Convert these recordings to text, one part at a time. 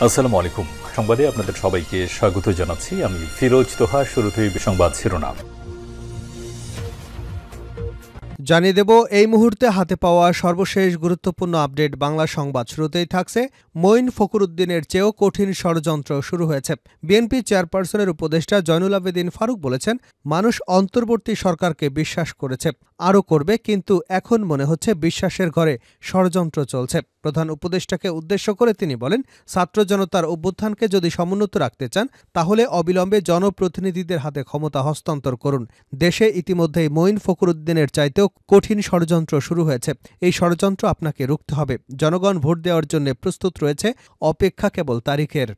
আসসালামু আলাইকুম। সংবাদে আপনাদের সবাইকে স্বাগত জানাচ্ছি। আমি ফিরোজ তোহা। শুরুতেই সংবাদ শিরোনাম জানিয়ে দেব এই মুহূর্তে হাতে পাওয়া সর্বশেষ গুরুত্বপূর্ণ আপডেট বাংলা সংবাদ। শুরুতেই থাকছে মঈন ফখরুদ্দিনের চেয়েও কঠিন ষড়যন্ত্র শুরু হয়েছে। বিএনপি চেয়ারপারসনের উপদেষ্টা জয়নুল আবেদিন ফারুক বলেছেন, মানুষ অন্তর্বর্তী সরকারকে বিশ্বাস করেছে, আরও করবে, কিন্তু এখন মনে হচ্ছে বিশ্বাসের ঘরে ষড়যন্ত্র চলছে। প্রধান উপদেষ্টাকে উদ্দেশ্য করে তিনি বলেন, ছাত্র জনতার অভ্যুত্থানকে যদি সমুন্নত রাখতে চান তাহলে অবিলম্বে জনপ্রতিনিধিদের হাতে ক্ষমতা হস্তান্তর করুন। দেশে ইতিমধ্যেই মঈন ফখরুদ্দিনের চাইতেও কঠিন ষড়যন্ত্র শুরু হয়েছে। এই ষড়যন্ত্র আপনাকে রুখতে হবে। জনগণ ভোট দেওয়ার জন্য প্রস্তুত রয়েছে, অপেক্ষা কেবল তারিখের।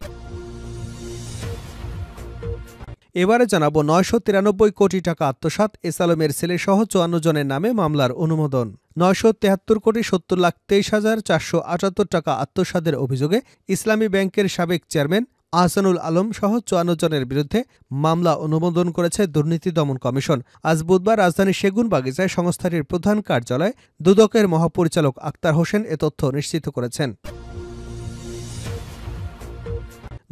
এবারে জানাবো ৯৯৩ কোটি টাকা আত্মসাৎ, এস আলমের ছেলেসহ ৫৪ জনের নামে মামলার অনুমোদন। ৯৭৩ কোটি ৭০,২৩,৪৭৮ টাকা আত্মসাতের অভিযোগে ইসলামী ব্যাংকের সাবেক চেয়ারম্যান আহসানুল আলম সহ ৫৪ জনের বিরুদ্ধে মামলা অনুমোদন করেছে দুর্নীতি দমন কমিশন। আজ বুধবার রাজধানীর সেগুনবাগিচায় সংস্থাটির প্রধান কার্যালয়ে দুদকের মহাপরিচালক আক্তার হোসেন এ তথ্য নিশ্চিত করেছেন।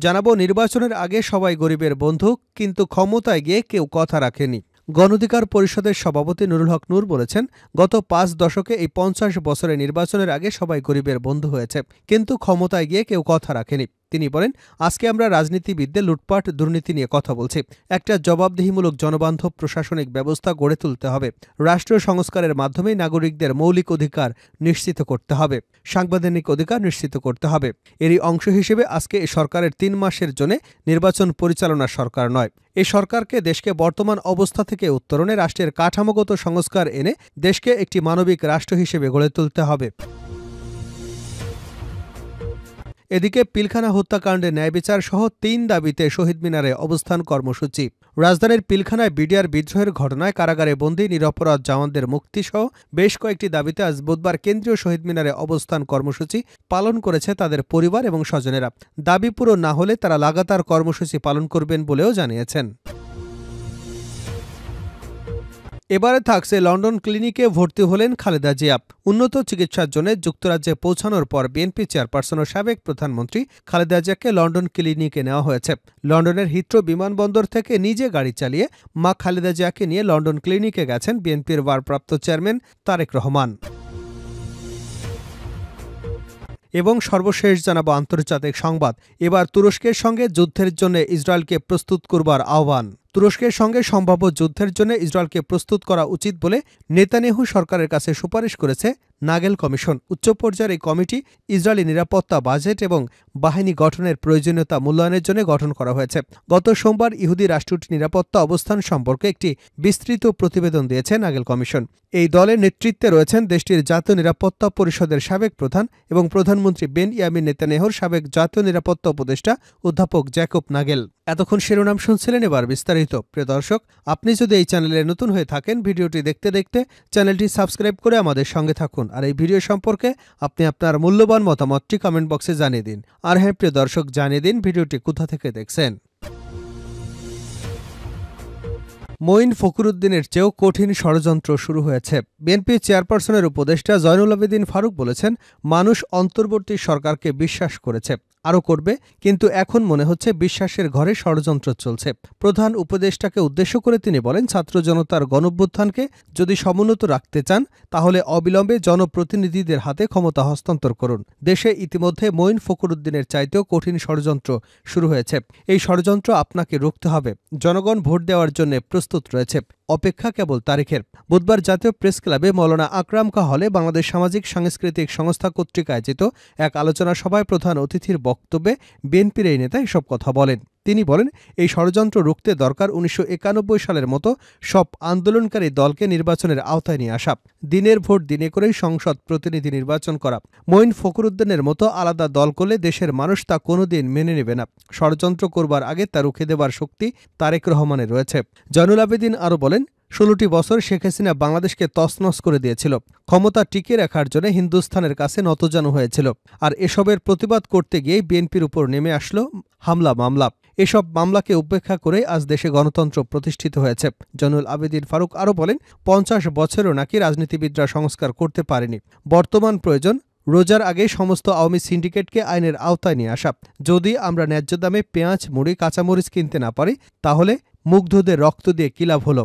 জানাবো নির্বাচনের আগে সবাই গরিবের বন্ধু, কিন্তু ক্ষমতায় গিয়ে কেউ কথা রাখেনি। গণ অধিকার পরিষদের সভাপতি নুরুল হক নূর বলেছেন, গত ৫ দশকে এই ৫০ বছরে নির্বাচনের আগে সবাই গরিবের বন্ধু হয়েছে, কিন্তু ক্ষমতায় গিয়ে কেউ কথা রাখেনি। তিনি বলেন, আজকে আমরা রাজনীতিবিদদের লুটপাট দুর্নীতি নিয়ে কথা বলছি। একটা জবাবদিহিমূলক জনবান্ধব প্রশাসনিক ব্যবস্থা গড়ে তুলতে হবে। রাষ্ট্রীয় সংস্কারের মাধ্যমে নাগরিকদের মৌলিক অধিকার নিশ্চিত করতে হবে, সাংবিধানিক অধিকার নিশ্চিত করতে হবে। এরই অংশ হিসেবে আজকে এই সরকারের ৩ মাসের জন্য নির্বাচন পরিচালনার সরকার নয়। এই সরকারকে দেশকে বর্তমান অবস্থা থেকে উত্তরণে রাষ্ট্রের কাঠামোগত সংস্কার এনে দেশকে একটি মানবিক রাষ্ট্র হিসেবে গড়ে তুলতে হবে। এদিকে পিলখানা হত্যাকাণ্ডে ন্যায়বিচার সহ ৩ দাবিতে শহীদ মিনারে অবস্থান কর্মসূচি। রাজধানীর পিলখানায় বিডিআর বিদ্রোহের ঘটনায় কারাগারে বন্দী নিরপরাধ জওয়ানদের মুক্তিসহ বেশ কয়েকটি দাবিতে আজ বুধবার কেন্দ্রীয় শহীদ মিনারে অবস্থান কর্মসূচি পালন করেছে তাদের পরিবার এবং স্বজনেরা। দাবি পূরণ না হলে তারা লাগাতার কর্মসূচি পালন করবেন বলেও জানিয়েছেন। এবারে থাকছে লন্ডন ক্লিনিকে ভর্তি হলেন খালেদা জিয়া। উন্নত চিকিৎসার জন্য যুক্তরাজ্যে পৌঁছানোর পর বিএনপি চেয়ারপারসন ও সাবেক প্রধানমন্ত্রী খালেদা জিয়াকে লন্ডন ক্লিনিকে নেওয়া হয়েছে। লন্ডনের হিথ্রো বিমানবন্দর থেকে নিজে গাড়ি চালিয়ে মা খালেদা জিয়াকে নিয়ে লন্ডন ক্লিনিকে গেছেন বিএনপির ভারপ্রাপ্ত চেয়ারম্যান তারেক রহমান। এবং সর্বশেষ জানাবো আন্তর্জাতিক সংবাদ। এবার তুরস্কের সঙ্গে যুদ্ধের জন্য ইসরায়েলকে প্রস্তুত করবার আহ্বান। তুরস্কের সঙ্গে সম্ভাব্য যুদ্ধের জন্য ইসরায়েলকে প্রস্তুত করা উচিত বলে নেতানিয়াহু সরকারের কাছে সুপারিশ করেছে নাগেল কমিশন। উচ্চ পর্যায়ের এই কমিটি ইসরায়েলি নিরাপত্তা বাজেট এবং বাহিনী গঠনের প্রয়োজনীয়তা মূল্যায়নের জন্য গঠন করা হয়েছে। গত সোমবার ইহুদি রাষ্ট্রটির নিরাপত্তা অবস্থান সম্পর্কে একটি বিস্তৃত প্রতিবেদন দিয়েছে নাগেল কমিশন। এই দলের নেতৃত্বে রয়েছেন দেশটির জাতীয় নিরাপত্তা পরিষদের সাবেক প্রধান এবং প্রধানমন্ত্রী বেনয়ামিন নেতানিয়াহুর সাবেক জাতীয় নিরাপত্তা উপদেষ্টা অধ্যাপক জ্যাকব নাগেল। এতক্ষণ শিরোনাম শুনছিলেন, এবার বিস্তারিত। প্রিয় দর্শক, আপনি যদি এই চ্যানেলে নতুন হয়ে থাকেন, ভিডিওটি দেখতে দেখতে চ্যানেলটি সাবস্ক্রাইব করে আমাদের সঙ্গে থাকুন। আর এই ভিডিও সম্পর্কে আপনি আপনার মূল্যবান মতামতটি কমেন্ট বক্সে জানিয়ে দিন। আর হ্যাঁ প্রিয় দর্শক, জানিয়ে দিন ভিডিওটি কোথা থেকে দেখছেন। মঈন ফখরুদ্দিনের চেয়েও কঠিন ষড়যন্ত্র শুরু হয়েছে। বিএনপি চেয়ারপারসনের উপদেষ্টা জয়নুল আবেদিন ফারুক বলেছেন, মানুষ অন্তর্বর্তী সরকারকে বিশ্বাস করেছে, আরও করবে, কিন্তু এখন মনে হচ্ছে বিশ্বাসের ঘরে ষড়যন্ত্র চলছে। প্রধান উপদেষ্টাকে উদ্দেশ্য করে তিনি বলেন, ছাত্র জনতার গণঅভ্যুত্থানকে যদি সমুন্নত রাখতে চান তাহলে অবিলম্বে জনপ্রতিনিধিদের হাতে ক্ষমতা হস্তান্তর করুন। দেশে ইতিমধ্যে মঈন ফখরুদ্দিনের চাইতেও কঠিন ষড়যন্ত্র শুরু হয়েছে। এই ষড়যন্ত্র আপনাকে রুখতে হবে। জনগণ ভোট দেওয়ার জন্য প্রস্তুত রয়েছে, অপেক্ষা কেবল তারিখের। বুধবার জাতীয় প্রেস ক্লাবে মৌলানা আকরাম খাঁ হলে বাংলাদেশ সামাজিক সাংস্কৃতিক সংস্থা কর্তৃক আয়োজিত এক আলোচনা সভায় প্রধান অতিথির বক্তব্যে বিএনপির এই নেতা এসব কথা বলেন। তিনি বলেন, এই ষড়যন্ত্র রুখতে দরকার ১৯৯১ সালের মতো সব আন্দোলনকারী দলকে নির্বাচনের আওতায় নিয়ে আসা, দিনের ভোট দিনে করেই সংসদ প্রতিনিধি নির্বাচন করা। মঈন ফখরুদ্দিনের মতো আলাদা দল করলে দেশের মানুষ তা কোনোদিন মেনে নেবে না। ষড়যন্ত্র করবার আগে তা রুখে দেবার শক্তি তারেক রহমানের রয়েছে। জয়নুল আবেদিন আরও বলেন, ১৬টি বছর শেখ হাসিনা বাংলাদেশকে তছনছ করে দিয়েছিল। ক্ষমতা টিকিয়ে রাখার জন্য হিন্দুস্থানের কাছে নতজানু হয়েছিল। আর এসবের প্রতিবাদ করতে গিয়ে বিএনপির উপর নেমে আসলো হামলা মামলা। এসব মামলাকে উপেক্ষা করে আজ দেশে গণতন্ত্র প্রতিষ্ঠিত হয়েছে। জয়নুল আবেদিন ফারুক আরও বলেন, ৫০ বছরেও নাকি রাজনীতিবিদরা সংস্কার করতে পারেনি। বর্তমান প্রয়োজন রোজার আগে সমস্ত আওয়ামী সিন্ডিকেটকে আইনের আওতায় নিয়ে আসা। যদি আমরা ন্যায্য দামে পেঁয়াজ, মুড়ি, কাঁচামরিচ কিনতে না পারি, তাহলে মুগ্ধদের রক্ত দিয়ে কী লাভ হলো?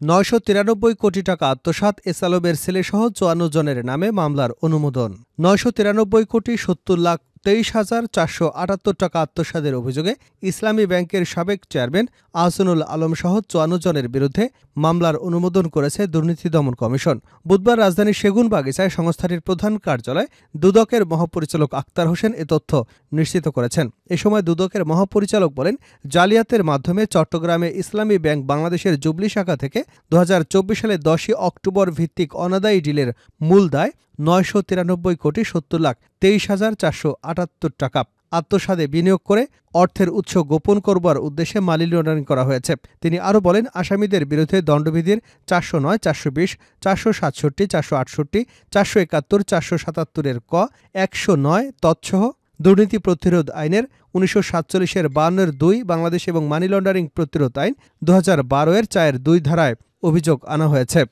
৯৯৩ কোটি টাকা আত্মসাৎ, এসআলমের ছেলেসহ ৫৪ জনের নামে মামলার অনুমোদন। ৯৯৩ কোটি ৭০,২৩,৪৭৮ টাকা আত্মসাতের অভিযোগে ইসলামী ব্যাংকের সাবেক চেয়ারম্যান আহসানুল আলম সহ ৫৪ জনের বিরুদ্ধে মামলার অনুমোদন করেছে দুর্নীতি দমন কমিশন। বুধবার রাজধানীর সেগুনবাগিচায় সংস্থাটির প্রধান কার্যালয়ে দুদকের মহাপরিচালক আক্তার হোসেন এ তথ্য নিশ্চিত করেছেন। এ সময় দুদকের মহাপরিচালক বলেন, জালিয়াতের মাধ্যমে চট্টগ্রামে ইসলামী ব্যাংক বাংলাদেশের জুবলি শাখা থেকে ২০২৪ সালের ১০ অক্টোবর ভিত্তিক অনাদায়ী ডিলের মূল দায় ৯৯৩ কোটি ৭০,২৩,৪৭৮ টাকা আত্মসাদে বিনিয়োগ করে অর্থের উৎস গোপন করবার উদ্দেশ্যে মানি লন্ডারিং করা হয়েছে। তিনি আরও বলেন, আসামিদের বিরুদ্ধে দণ্ডবিধির ৪০৯, ৪২০, ৪৬৭, ৪৬৮, ৪৭১, ৪৭৭ ক, ১০৯ তৎসহ দুর্নীতি প্রতিরোধ আইনের ১৯৪৭-এর ৫২ বাংলাদেশ এবং মানি লন্ডারিং প্রতিরোধ আইন ২০১২-এর ৪-২ ধারায় অভিযোগ আনা হয়েছে।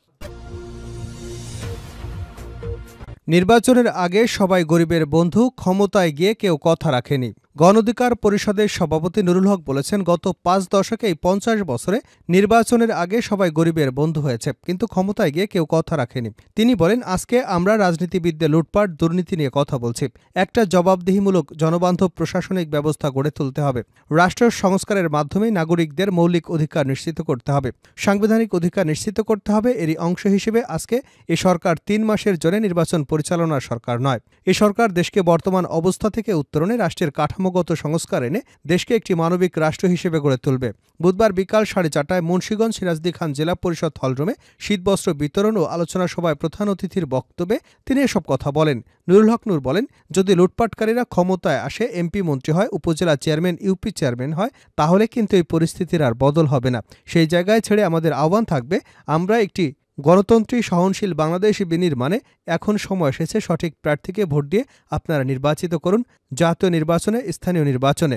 নির্বাচনের আগে সবাই গরিবের বন্ধু, ক্ষমতায় গিয়ে কেউ কথা রাখেনি। গণ অধিকার পরিষদের সভাপতি নুরুল হক বলেছেন, গত ৫ দশকে ৫০ বছরে নির্বাচনের আগে সবাই গরিবের বন্ধু হয়েছে, কিন্তু ক্ষমতায় গিয়ে কেউ কথা রাখেনি। তিনি বলেন, আজকে আমরা রাজনীতিবিদদের লুটপাট, দুর্নীতি নিয়ে কথা বলছি। একটা জবাবদিহিমূলক জনবান্ধব প্রশাসনিক ব্যবস্থা গড়ে তুলতে হবে। রাষ্ট্র সংস্কারের মাধ্যমে নাগরিকদের মৌলিক অধিকার নিশ্চিত করতে হবে, সাংবিধানিক অধিকার নিশ্চিত করতে হবে। এরই অংশ হিসেবে আজকে এ সরকার ৩ মাসের জন্য নির্বাচন পরিচালনার সরকার নয়। এ সরকার দেশকে বর্তমান অবস্থা থেকে উত্তরণে রাষ্ট্রের কাঠামোগত সংস্কার এনে দেশকে একটি মানবিক রাষ্ট্র হিসেবে গড়ে তুলবে। বুধবার বিকাল ৪:৩০টায় মুন্সিগঞ্জ সিরাজদি খান জেলা পরিষদ হলরুমে শীতবস্ত্র বিতরণ ও আলোচনা সভায় প্রধান অতিথির বক্তব্যে তিনি এসব কথা বলেন। নুরুল হক নূর বলেন, যদি লুটপাটকারীরা ক্ষমতায় আসে, এমপি মন্ত্রী হয়, উপজেলা চেয়ারম্যান, ইউপি চেয়ারম্যান হয়, তাহলে কিন্তু এই পরিস্থিতির আর বদল হবে না। সেই জায়গায় ছেড়ে আমাদের আহ্বান থাকবে, আমরা একটি গণতন্ত্রী সহনশীল বাংলাদেশ বিনির্মাণে এখন সময় এসেছে। সঠিক প্রার্থীকে ভোট দিয়ে আপনারা নির্বাচিত করুন, জাতীয় নির্বাচনে, স্থানীয় নির্বাচনে।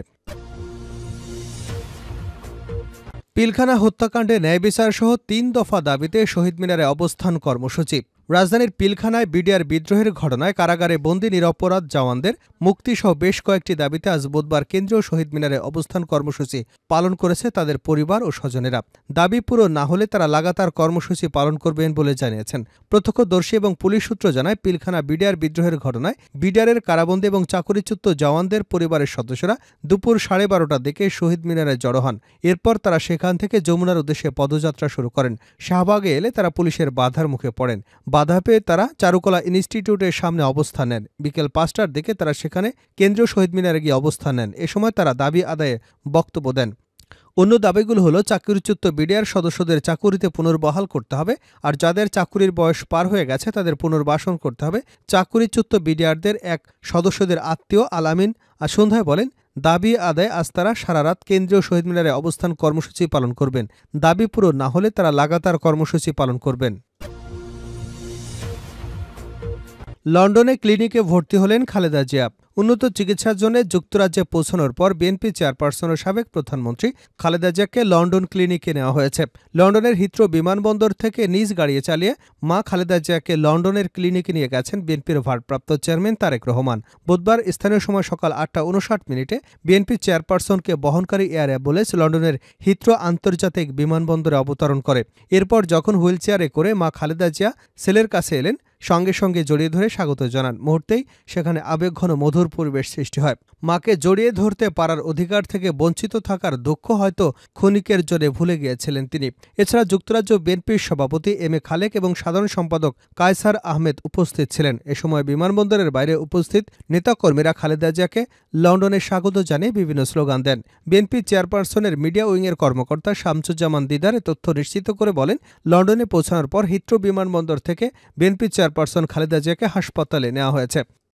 পিলখানা হত্যাকাণ্ডে ন্যায় বিচার সহ ৩ দফা দাবিতে শহীদ মিনারে অবস্থান কর্মসূচি। রাজধানীর পিলখানায় বিডিআর বিদ্রোহের ঘটনায় কারাগারে বন্দী নিরপরাধ জওয়ানদের মুক্তিসহ বেশ কয়েকটি দাবিতে আজ বুধবার কেন্দ্রীয় শহীদ মিনারে অবস্থান কর্মসূচি পালন করেছে তাদের পরিবার ও স্বজনেরা। দাবি পুরো না হলে তারা লাগাতার কর্মসূচি পালন করবেন বলে জানিয়েছেন প্রত্যক্ষদর্শী এবং পুলিশ সূত্র জানায়, পিলখানা বিডিআর বিদ্রোহের ঘটনায় বিডিআরের কারাবন্দী এবং চাকরিচ্যুত জওয়ানদের পরিবারের সদস্যরা দুপুর 12:30টার দিকে শহীদ মিনারে জড়ো হন। এরপর তারা সেখান থেকে যমুনার উদ্দেশ্যে পদযাত্রা শুরু করেন। শাহবাগে এলে তারা পুলিশের বাধার মুখে পড়েন। বাধা পেয়ে তারা চারুকলা ইনস্টিটিউটের সামনে অবস্থান নেন। বিকেল 5টার দিকে তারা সেখানে কেন্দ্রীয় শহীদ মিনারে গিয়ে অবস্থান নেন। এ সময় তারা দাবি আদায়ে বক্তব্য দেন। অন্য দাবিগুলো হলো, চাকরিচ্যুত বিডিআর সদস্যদের চাকুরিতে পুনর্বহাল করতে হবে, আর যাদের চাকুরির বয়স পার হয়ে গেছে তাদের পুনর্বাসন করতে হবে। চাকুরিচ্যুত বিডিআরদের এক সদস্যদের আত্মীয় আলামিন আজ সন্ধ্যায় বলেন, দাবি আদায়ে আজ তারা সারা রাত কেন্দ্রীয় শহীদ মিনারে অবস্থান কর্মসূচি পালন করবেন। দাবি পূরণ না হলে তারা লাগাতার কর্মসূচি পালন করবেন। লন্ডনে ক্লিনিকে ভর্তি হলেন খালেদা জিয়া। উন্নত চিকিৎসার জন্য যুক্তরাজ্যে পৌঁছানোর পর বিএনপি চেয়ারপারসন ও সাবেক প্রধানমন্ত্রী খালেদা জিয়াকে লন্ডন ক্লিনিকে নেওয়া হয়েছে। লন্ডনের হিথ্রো বিমানবন্দর থেকে নিজ গাড়িয়ে চালিয়ে মা খালেদা জিয়াকে লন্ডনের ক্লিনিকে নিয়ে গেছেন বিএনপির ভারপ্রাপ্ত চেয়ারম্যান তারেক রহমান। বুধবার স্থানীয় সময় সকাল 8:59 বিএনপি চেয়ারপারসনকে বহনকারী এয়ার অ্যাম্বুলেন্স লন্ডনের হিথ্রো আন্তর্জাতিক বিমানবন্দরে অবতরণ করে। এরপর যখন হুইলচেয়ারে করে মা খালেদা জিয়া সেলের কাছে এলেন, সঙ্গে সঙ্গে জড়িয়ে ধরে স্বাগত জানান। মুহূর্তেই সেখানে আবেগঘন মধুর পরিবেশ সৃষ্টি হয়। মাকে জড়িয়ে ধরতে পারার অধিকার থেকে বঞ্চিত থাকার দুঃখ হয়তো ক্ষণিকের জন্য ভুলে গিয়েছিলেন তিনি। এছাড়া যুক্তরাজ্য বিএনপির সভাপতি এম এ খালেক এবং সাধারণ সম্পাদক কায়সার আহমেদ উপস্থিত ছিলেন। এ সময় বিমানবন্দরের বাইরে উপস্থিত নেতাকর্মীরা খালেদা জিয়াকে লন্ডনে স্বাগত জানিয়ে বিভিন্ন স্লোগান দেন। বিএনপি চেয়ারপারসনের মিডিয়া উইংয়ের কর্মকর্তা শামসুজ্জামান দিদার এ তথ্য নিশ্চিত করে বলেন, লন্ডনে পৌঁছানোর পর হিথ্রো বিমানবন্দর থেকে বিএনপি চেয়ারপারসন খালেদা জিয়াকে হাসপাতালে নেওয়া হয়েছে।